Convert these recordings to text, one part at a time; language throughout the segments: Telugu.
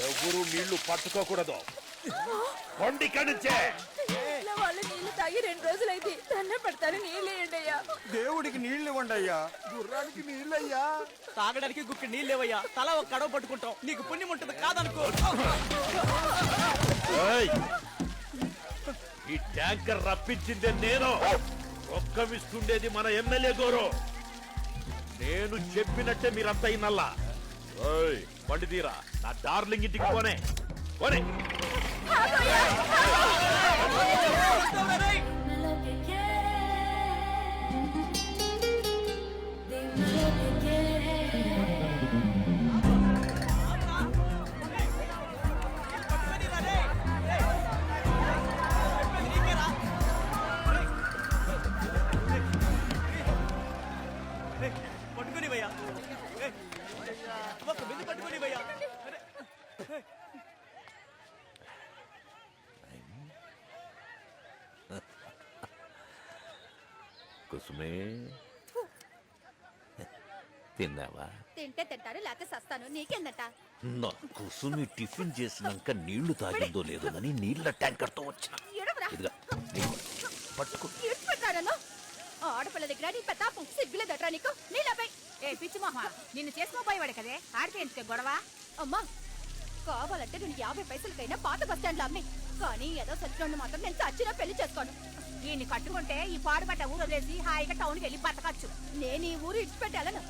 ఎవరు నీళ్లు పట్టుకోకూడదు. కొండి కణించే వాళ్ళు నీళ్లు తాగి 2 రోజులైంది. దండం పెడతాను, నీళ్ళు వేయండి అయ్యా. దేవుడికి నీళ్లు ఇవ్వండి అయ్యా. గుర్రానికి నీళ్ళయ్యా. తాగడానికి గుక్కి నీళ్ళేవయ్యా. తల ఒక కడవ పట్టుకుంటాం. నీకు పుణ్యం ఉంటుంది కాదనుకో. ఈ ట్యాంకర్ రప్పించిందే నేను. ఒక్కమిస్తుండేది మన ఎమ్మెల్యే గోరు. నేను చెప్పినట్టే మీరంతా ఇన్నల్లా. బండి తీరా, నా డార్లింగ్ ఇంటికి పోనే పోనే. పట్టుకుని భయ్యా, ఒక బిందు పట్టుకుని భయ్యా. కుసుమే, తిన్నావా? తింటే తింటారు, లేకపోతే సస్తాను. నీకేందట? నా కుసుమి టిఫిన్ చేసినాక నీళ్లు తాగిందో లేదో అని నీళ్ల ట్యాంకర్ తో వచ్చిన. పట్టుకో. ఆడపిల్ల దగ్గర నీ పెద్దాపం సిగ్గులేదట్రా నీకు? నీళ్ళపై ఏ పిచ్చి మొహ, నిన్ను చేసుకోపోయేవాడు కదే. ఆడితే ఎందుకే గొడవ? అమ్మా, కావాలంటే నేను 50 పైసలకైనా పాత బస్ స్టాండ్ లో అమ్మి, కానీ ఏదో సచ్చినోడిని మాత్రం నేను చచ్చినా పెళ్లి చేసుకోను. దీన్ని కట్టుకుంటే ఈ పాడుబట్ట ఊరు వదిలేసి హాయిగా టౌన్కి వెళ్ళి బతకచ్చు. నేను ఈ ఊరు ఇచ్చిపెట్టాలను.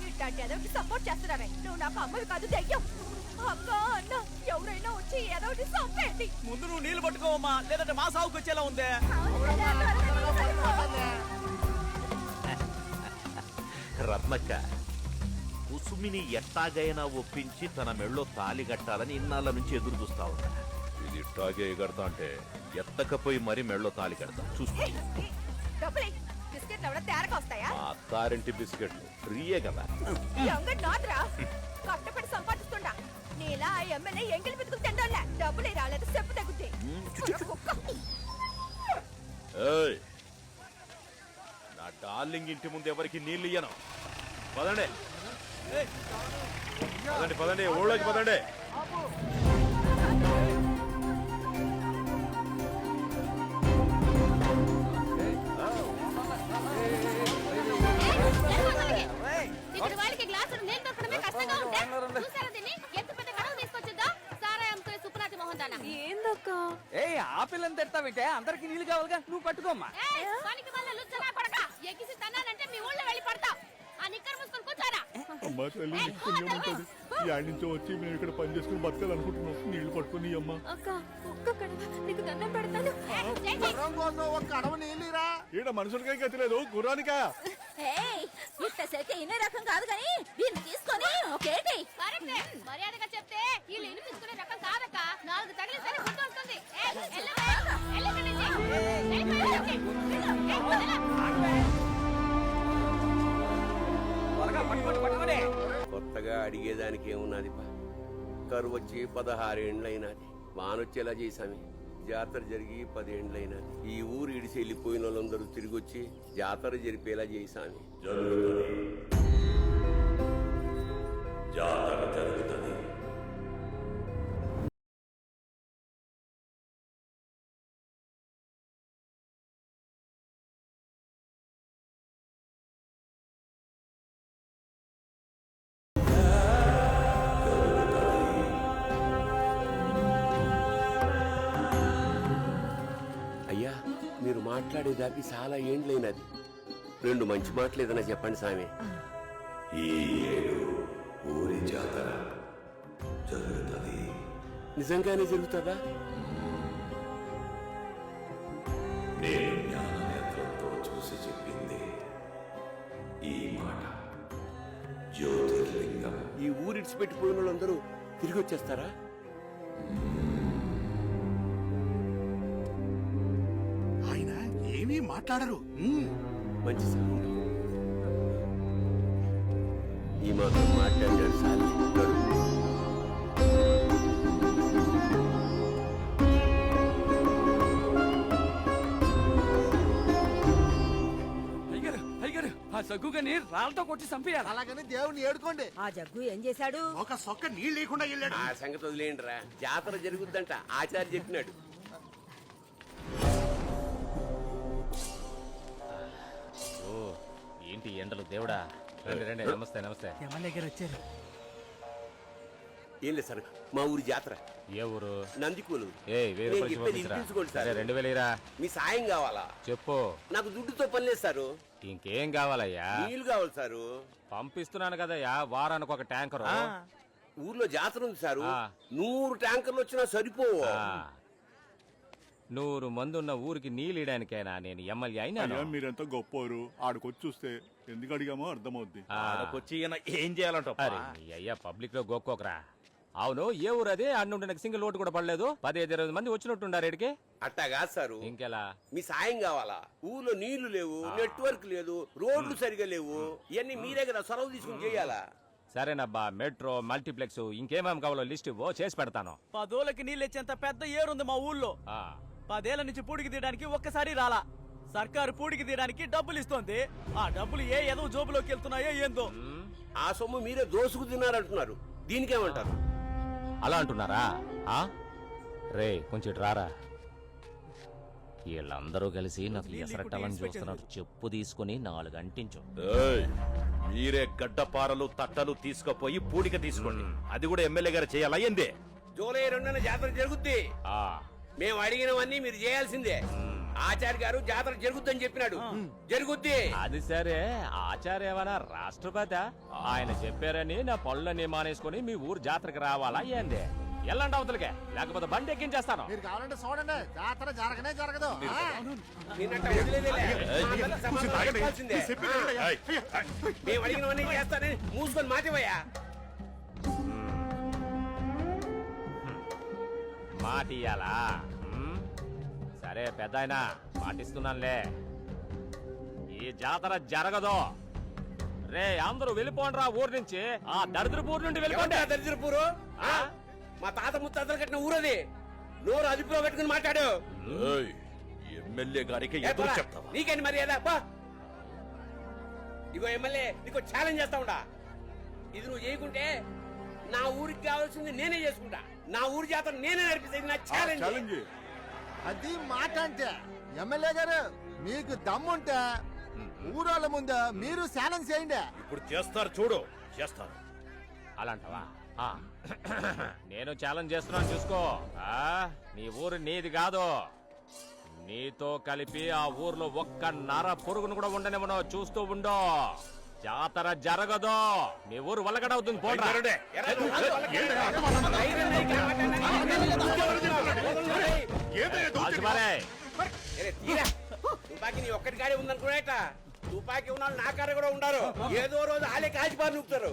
ఇట్లాంటి ఏదోటి సపోర్ట్ చేస్తున్నావే. నువ్వు నాకు అమ్మవి కాదు, దెయ్యం. అక్క అన్న ఎవరైనా వచ్చి ఏదోటి సంపేయండి. ముందు నువ్వు నీళ్లు పట్టుకోవమ్మా, లేదంటే మా సాగుకు వచ్చేలా ఉందే. రత్నక్క, కుసుమిని ఎట్టాగైనా ఒప్పించి తన మెళ్ళో తాలి కట్టాలని ఇన్నాళ్ళ నుంచి ఎదురు చూస్తా ఉన్నా. ఇది ఇట్టాగే ఎగడతా అంటే ఎత్తకపోయి మరీ మెళ్ళో తాలి కడతా. చూసుకో. బిస్కెట్లు ఎవడ తేరక వస్తాయా? మా అత్తారింటి బిస్కెట్లు ఫ్రీయే కదా. నాద్రా కష్టపడి సంపాదిస్తుండా. నీలా ఆ ఎమ్మెల్యే ఎంగిలి బితుకులు తిండాలే. డబ్బులే రాలేదు, చెప్పు తగ్గుతాయి. నా డార్లింగ్ ఇంటి ముందు ఎవరికి నీళ్ళు ఇయ్యను. పదండి పదండి పదండి, ఊళ్ళోకి పదండి. ఇక్కడ వాళ్ళకి గ్లాసులు నీళ్ళు దొరకడమే కష్టంగా ఉంటే చూసారా దీన్ని? ఎంత పెద్ద కడవ తీసుకొచ్చిందో. సారా అమ్ముకునే సుప్రాతి మోహన్ దానా. ఏందక్క? ఏ ఆ పిల్లని తిడతావింటే అందరికి నీళ్లు కావాలిగా. నువ్వు పట్టుకోమ్మా. పనికి వల్ల లుచ్చనా పడక ఎక్కిసి తన్నానంటే మీ ఊళ్ళో వెళ్ళి పడతావు. ఆ నిక్కర్ మూసుకొని కూర్చోరా. అమ్మా తల్లి, యాడ్ నుంచి వచ్చి మేము ఇక్కడ పని చేసుకుని బతకాలనుకుంటున్నాం. నీళ్లు పట్టుకుని అమ్మా. అక్క, ఒక్క కడవ నీకు దండం పెడతాను. ఒక కడవ నీళ్ళిరా. ఈడ మనుషులకే గతి లేదు, గుర్రానికా? ఇట్టసరికి ఇనే రకం కాదు కానీ దీన్ని తీసుకొని ఒకేటి. మర్యాదగా చెప్తే వీళ్ళు ఇల్లు తీసుకునే రకం కాదక్క. 4 తగిలిసరి గుర్తు వస్తుంది. కొత్తగా అడిగేదానికి ఏమున్నది? కరువు వచ్చి 16 ఏండ్లైనది. వానొచ్చేలా చేసామి. జాతర జరిగి 10 ఏండ్లైనది. ఈ ఊరు ఇడిసి వెళ్ళిపోయిన వాళ్ళందరూ తిరిగి వచ్చి జాతర జరిపేలా చేసామి. జాతర జరుగుతుంది. అయ్యా, మీరు మాట్లాడేదాకి చాలా ఏండ్లైనది. 2 మంచి మాటలు ఏదైనా చెప్పండి సామి. ఈ ఏడు ఊరి జాతర జరుగుతుంది. నిజంగానే జరుగుతుందా? నేను జ్ఞాననేత్రంతో చూసి చెప్పింది ఈ మాట. జ్యోతిర్లింగం. ఈ ఊరు ఇడిచిపెట్టిపోయిన వాళ్ళందరూ తిరిగి వచ్చేస్తారా? ఆయన ఏమీ మాట్లాడరు. మంచి సంగతి. ఈ మాత్రం మాట్లాడారు సార్. జగ్గుగని రాళ్ళతో కొట్టి చంపేయాలి. అలాగని దేవుని ఏడుకోండి. ఆ జగ్గు ఏం చేశాడు? ఒక సొక్క నీళ్ళు లేకుండా వెళ్ళాడు. ఆ సంగతి వదిలేయండిరా, జాతర జరుగుద్దంట ఆచార్య చెప్పినాడు. ఓ ఏంటి ఎండలు దేవుడా. రండి రండి, నమస్తే నమస్తే. ఎమ్మెల్యే గారు వచ్చారు. ఏం లేదు సార్, మా ఊరి జాతర ఏ ఊరు? నందికూలు. ఏ 1000 నేను రూపాయలు చెప్పేది పంపించరా. తీసుకోండి సరే సార్. 2000 ఇరా. మీ సాయం కావాలా? చెప్పు. నాకు దుడ్డుతో పని లేదు సారు, ఇంకేం కావాలయ్యా? నీళ్లు కావాలి సారు. పంపిస్తున్నాను కదయ్యా, వారానికి ఒక ట్యాంకరు. ఊర్లో జాతర ఉంది సారు, ఆ. 100 ట్యాంకర్లు వచ్చినా సరిపోవు. 100 మంది ఉన్న ఊరికి నీళ్ళు ఇయడానికైనా నేను ఎమ్మెల్యే అయినాను. అయ్యా మీరెంత గొప్పవారు, ఆడికొచ్చి చూస్తే ఎందుకు అడిగామో అర్థమవుద్ది. వచ్చి ఏం చేయాలంట? అరే నీ అయ్యా పబ్లిక్ లో గోక్కోకరా. అవును, ఏ ఊరు అదే? అన్నుండి నాకు సింగిల్ ఓటు కూడా పడలేదు. 15-20 మంది వచ్చినట్టుండారు ఇక్కడికి. అట్టా కాదు సారు, ఇంకెలా? మీ సాయం కావాలా? ఊర్లో నీళ్లు లేవు, నెట్వర్క్ లేదు, రోడ్లు సరిగా లేవు. ఇవన్నీ మీరే కదా సొరవ తీసుకుని చేయాలా? సరేనబ్బా, మెట్రో, మల్టీప్లెక్స్, ఇంకేమేం కావాలో లిస్ట్ ఇవ్వు, చేసి పెడతాను. 10 ఓళ్ళకి నీళ్ళు ఇచ్చేంత పెద్ద ఏరుంది మా ఊళ్ళో. ఆ, 10 ఏళ్ల నుంచి పూడికి తీయడానికి ఒక్కసారి రాలా. సర్కారు పూడికి తీయడానికి డబ్బులు ఇస్తోంది. ఆ డబ్బులు ఏ ఏదో జోబులోకి వెళ్తున్నాయో ఏందో. ఆ సొమ్ము మీరే దోసుకు తిన్నారంటున్నారు, దీనికేమంటారు? అలా అంటున్నారా? ఆ? రే కొంచెం ఇటు రారా. వీళ్ళందరూ కలిసి నాకు ఎసరట్టాలని చూస్తున్నారు. చెప్పు తీసుకుని 4 అంటించు. మీరే గడ్డపారలు తట్టలు తీసుకుపోయి పూడిక తీసుకోండి. అది కూడా ఎమ్మెల్యే గారు చేయాలా ఏంది? జూలై 2న జాతర జరుగుద్ది. ఆ, మేము అడిగినవన్నీ మీరు చేయాల్సిందే. ఆచార్య గారు జాతర జరుగుద్దని చెప్పినాడు, జరుగుద్ది. అది సరే, ఆచార్య ఏమన్నా రాష్ట్రపతి? ఆయన చెప్పారని నా పళ్ళని మానేసుకుని మీ ఊరు జాతరకి రావాలా ఏంది? ఎల్లండి అవతలకే, లేకపోతే బండి ఎక్కించేస్తాను. మీరు కావాలంటే చూడండి, జాతర జరగనే జరగదు. నిన్నట్ట వదిలేదేలే. మా వల్ల సమాధానం చెప్పాల్సిందే. మేము అడిగినవన్నీ చేస్తానని మూసుకొని మాటివయ్యా. మాట ఇయ్యాలా? సరే పెద్ద ఆయన, మాటిస్తున్నానులే. ఈ జాతర జరగదు. రే అందరూ వెళ్ళిపోండి రా ఊరు నుంచి. ఆ దరిద్రపూర్ నుండి వెళ్ళిపోండి. ఎవడ్రా దరిద్రపూరు? ఆ? మా తాత ముత్తాతలు కట్టిన ఊరది. నోరు అదుపులో పెట్టుకుని మాట్లాడు. ఎమ్మెల్యే గారికి ఎదురు చెప్తావా? నీకేంటి మర్యాద? ఇగో ఎమ్మెల్యే, నీకు ఛాలెంజ్ చేస్తా ఉండా. ఇది నువ్వు చేయకుంటే నా ఊరికి కావాల్సింది నేనే చేసుకుంటా. నా ఊరి జాతర నేనే నడిపిస్తే నా ఛాలెంజ్. అది మాట అంటే. ఎమ్మెల్యే గారు, మీకు దమ్ముంటే ఊరోళ్ళ ముందు మీరు ఛాలెంజ్ చేయండి. ఇప్పుడు చేస్తారు చూడు, చేస్తారు. అలాంటవా? నేను ఛాలెంజ్ చేస్తున్నాను, చూసుకో. నీ ఊరు నీది కాదు. నీతో కలిపి ఆ ఊర్లో ఒక్క నర పురుగును కూడా ఉండనివ్వను. చూస్తూ ఉండో. జాతర జరగదు. మీ ఊరు వల్లగడవుతుంది. పోండి. తుపాకీ నీ ఒక్కటి గాడే ఉందనుకునేట. తుపాకీ ఉన్నాళ్ళు నా కాడ కూడా ఉండారు. ఏదో రోజు ఆలే కాల్చిపారు నూపుతారు.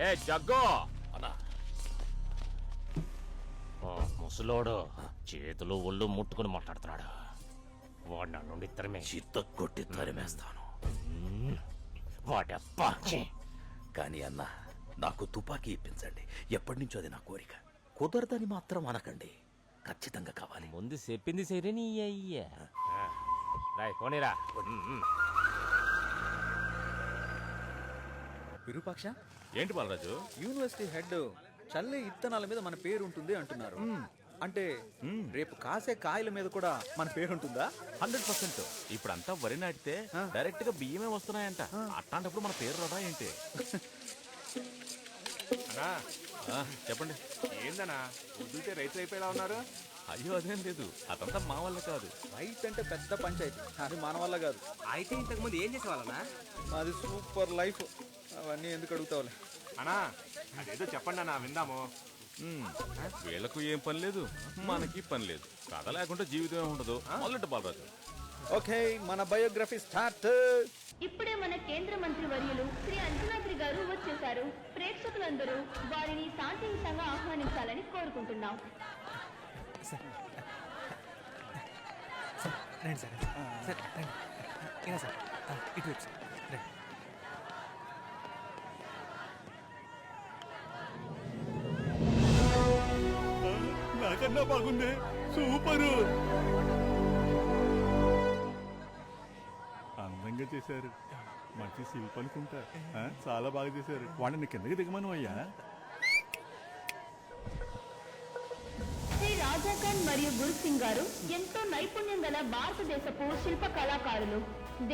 ఏ జగ్గు ముసలోడు చేతులు ఒళ్ళు ముట్టుకుని మాట్లాడుతున్నాడు. వాడు నా నుండి తరిమే చిత్త కొట్టి తరిమేస్తాను. వాడప్పా. కానీ అన్న, నాకు తుపాకీ ఇప్పించండి. ఎప్పటి నుంచో అది నా కోరిక. కుదరదని మాత్రం అనకండి, ఖచ్చితంగా కావాలి. ముందు చెప్పింది సరే నీ అయ్యా. రాయ్ పోనీరా. విరూపాక్ష, ఏంటి బాలరాజు? యూనివర్సిటీ హెడ్ చల్లే ఇత్తనాల మీద మన పేరు ఉంటుంది అంటున్నారు. అంటే రేపు కాసే కాయల మీద కూడా మన పేరు ఉంటుందా? 100%. ఇప్పుడంతా వరి నాటితే డైరెక్ట్ గా బియ్యమే వస్తున్నాయంట. అట్లాంటప్పుడు మన పేరు రాదా ఏంటి? చెప్పండి. ఏందన్నా వదిలితే రైతు అయిపోయేలా ఉన్నారు? అయ్యో అదేం లేదు, అదంతా మా వల్ల కాదు. రైట్ అంటే పెద్ద పంచాయతీ, అది మన వల్ల కాదు. అయితే ఇంతకు ముందు ఏం చేసేవాళ్ళనా? మాది సూపర్ లైఫ్. అవన్నీ ఎందుకు అడుగుతావులే అన్నా. అదేదో చెప్పండి అన్నా, విందాము. వీళ్ళకు ఏం పని లేదు, మనకి పని లేదు. కథ లేకుండా జీవితం ఉండదు. మొదలెట్టు బాలరాజు. ఓకే, మన బయోగ్రఫీ స్టార్ట్. ఇప్పుడే మన కేంద్ర మంత్రి వర్యులు శ్రీ అంజనాద్రి గారు వచ్చేశారు. ప్రేక్షకులందరూ వారిని శాంతియుతంగా ఆహ్వానించాలని కోరుకుంటున్నాం. నాకన్నా బాగుంది, సూపరు. బాగా చేశారు. మంచి శిల్పి అనుకుంటా. చాలా బాగా చేశారు. వాడిని కిందకి దిగమను అయ్యా. శ్రీ రాజాఖాన్ మరియు గురుసింగ్ గారు ఎంతో నైపుణ్యం గల భారతదేశపు శిల్ప కళాకారులు.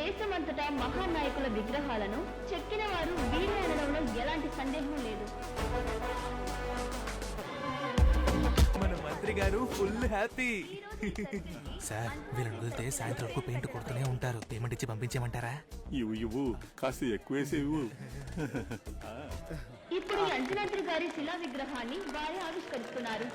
దేశమంతటా మహానాయకుల విగ్రహాలను చెక్కిన వారు వీరే అనడంలో ఎలాంటి సందేహం లేదు. మన మంత్రి గారు ఫుల్ హ్యాపీ. సార్ వీళ్ళని వదిలితే సాయంత్రం వరకు పెయింట్ కొడుతూనే ఉంటారు. పేమెంట్ ఇచ్చి పంపించేమంటారా? ఇవ్వు కాస్త ఎక్కువేసేవు. ఇప్పుడు ఈ అంజనాద్రి గారి శిలా విగ్రహాన్ని వారే ఆవిష్కరిస్తున్నారు.